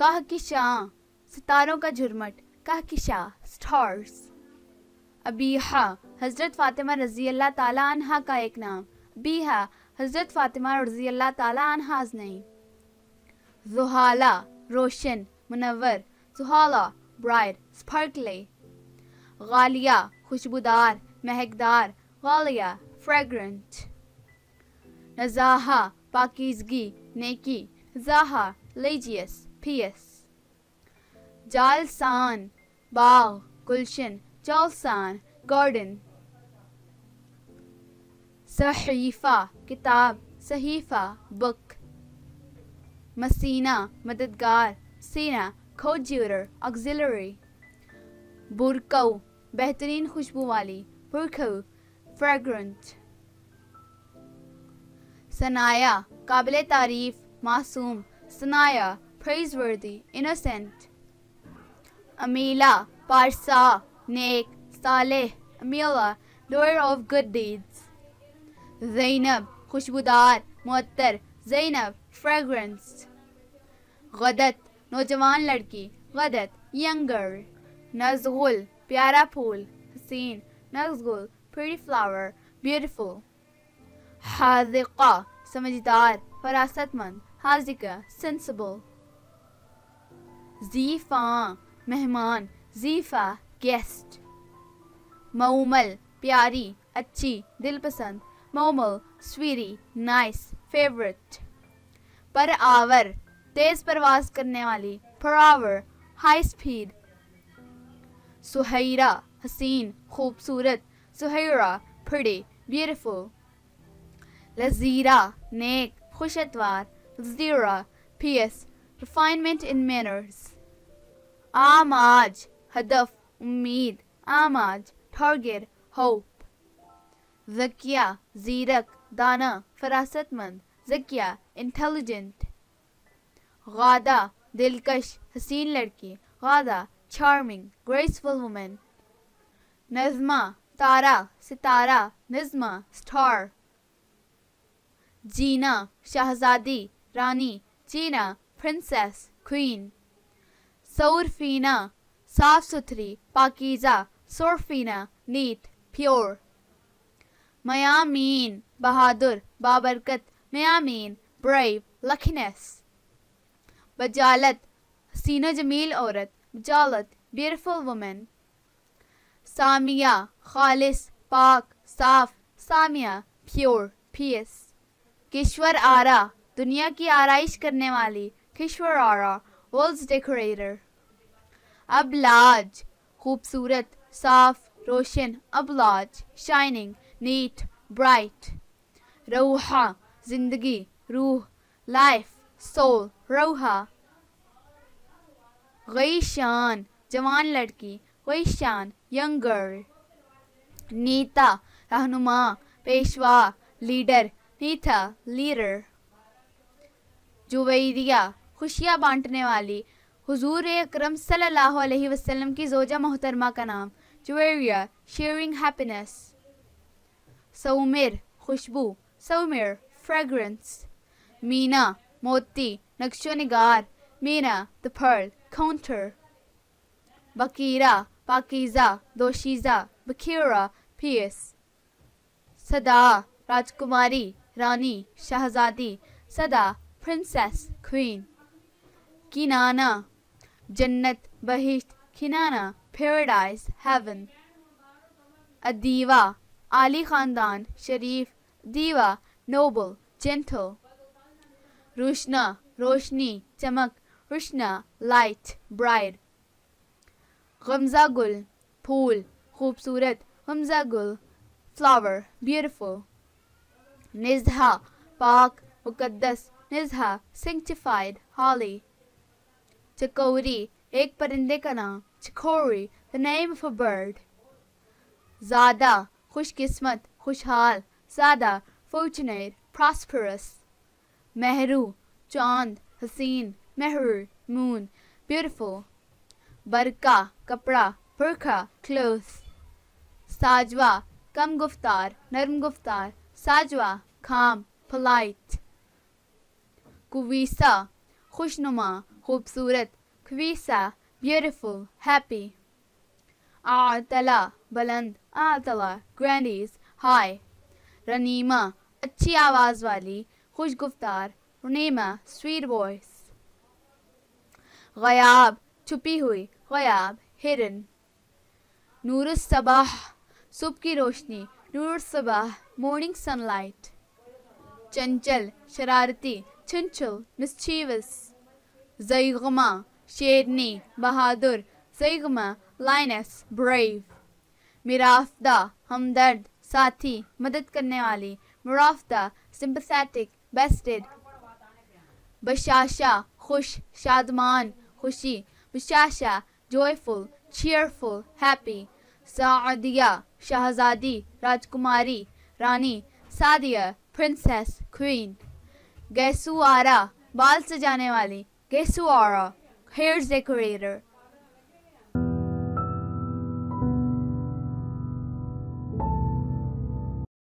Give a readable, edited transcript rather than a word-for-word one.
कहकिशां सितारों का झुरमट, कहकिशा स्टार्स। अबीहा हज़रत फ़ातिमा रज़ी अल्लाह ताला अन्हा का एक नाम, अबीहा हज़रत फ़ातिमा रज़ी अल्लाह ताला अन्हा's name। ज़ुहाला रोशन मुनव्वर, ज़ुहाला ब्राइट स्पार्कली। गालिया खुशबूदार महकदार, गालिया फ्रेग्रेंट। नज़ाहा पाकीज़गी नेकी, ज़ाहा लेजियस पियस। जालसान बाग गुलशन, जालसान गार्डन। सहीफ़ा किताब, सहीफ़ा बुक। मसीना मददगार, सीना कोड्यूटर ऑक्सिलरी। बुरकऊ बेहतरीन खुशबू वाली, बुरकऊ फ्रेग्रेंट। सनाया काबिल तारीफ मासूम, Sanaya praiseworthy innocent। अमीला Parsa neck Saleh, अमीला doer of good deeds। Zainab खुशबूदार मुअत्तर, ज़ैनब fragrance। गदत नौजवान लड़की, गदत younger। नज़गुल प्यारा फूल, हसीन, नज़गुल pretty flower, beautiful। हाज़िक़ा समझदार फरासतमंद, हाज़िक़ा sensible। ज़ीफ़ा मेहमान, ज़ीफ़ा गेस्ट। मऊमल प्यारी अच्छी दिलपसंद, मऊमल स्वीटी नाइस फेवरेट। पर आवर तेज परवाज करने वाली, पर आवर हाई स्पीड। सुहैरा हसीन खूबसूरत, सुहैरा pretty beautiful। लज़ीरा नेक खुश एतवार, लज़ीरा pious refinement in manners। आमाज हदफ उम्मीद, आमाज target hope। ज़किया ज़ीरक दाना फरासतमंद, ज़किया intelligent। गादा दिलकश हसीन लड़की, गादा charming graceful woman। नज़मा तारा सितारा, नज़मा star। जीना शहजादी रानी, जीना princess queen। सौरफीना साफ सुथरी पाकीज़ा, सौरफीना neat pure। मयामीन बहादुर बाबरकत, मयामीन brave luckiness। बजालत हसीनो जमील औरत, बजालत beautiful woman। सामिया खालिस पाक साफ, सामिया pure pious। किश्वर आरा दुनिया की आराइश करने वाली, किश्वर आरा world's decorator। अबलाज खूबसूरत साफ रोशन, अबलाज shining neat bright। रूहा जिंदगी रूह life soul, रूहा। गईशान जवान लड़की, गईशान young girl। नीता रहनुमा पेशवा लीडर, नीता लीडर। जुवैरिया खुशियाँ बांटने वाली, हुजूर अकरम सल्लल्लाहु अलैहि वसल्लम की ज़ोजा मोहतरमा का नाम, जुवैरिया sharing happiness। सौमिर खुशबू, सौमिर fragrance। मीना मोती नक्शो निगार, Meena the pearl counter। बकीरा Pakeezah दोशीज़ा, बकीरा pious। सदा राजकुमारी रानी शहजादी, सदा princess queen। किनाना जन्नत बहिश्त, किनाना paradise heaven। अदीवा आली ख़ानदान शरीफ, दीवा noble gentle। रुशना रोशनी चमक, रुशना light bright। गमज़ा गुल फूल खूबसूरत, गमज़ा गुल flower beautiful। निज़हा पाक मुक़द्दस, निज़हा sanctified holy। चकोरी एक परिंदे का नाम, चकोरी the name of a bird। ज़ादा खुशकिस्मत खुशहाल, ज़ादा fortunate prosperous। महरू चाँद हसीन, महरू moon beautiful। बरका कपड़ा, बुरका clothes। साजवा कम गुफ्तार नरम गुफ्तार, साजवा calm polite। कुवीसा خوشنما خوبصورت. خویسا beautiful happy. اعتلا بلند. اعتلا grandiose high. رنیما اچھی آواز والی خوش گفتار. رنیما sweet voice. غیاب چھپی ہوئی. غیاب hidden. نور الصباح صبح کی روشنی. نور الصباح morning sunlight. چنچل شرارتی. چنچل mischievous. زیغما شیرنی بہادر. زیغما lioness brave. مرافدہ ہمدرد ساتھی مدد کرنے والی. مرافدہ sympathetic bested. بشاشہ خوش شادمان خوشی. بشاشہ joyful cheerful happy. سعدیہ شہزادی راجکماری رانی. Sadia princess queen. گیسوارہ بال سجانے والی. گیسوارہ hair decorator.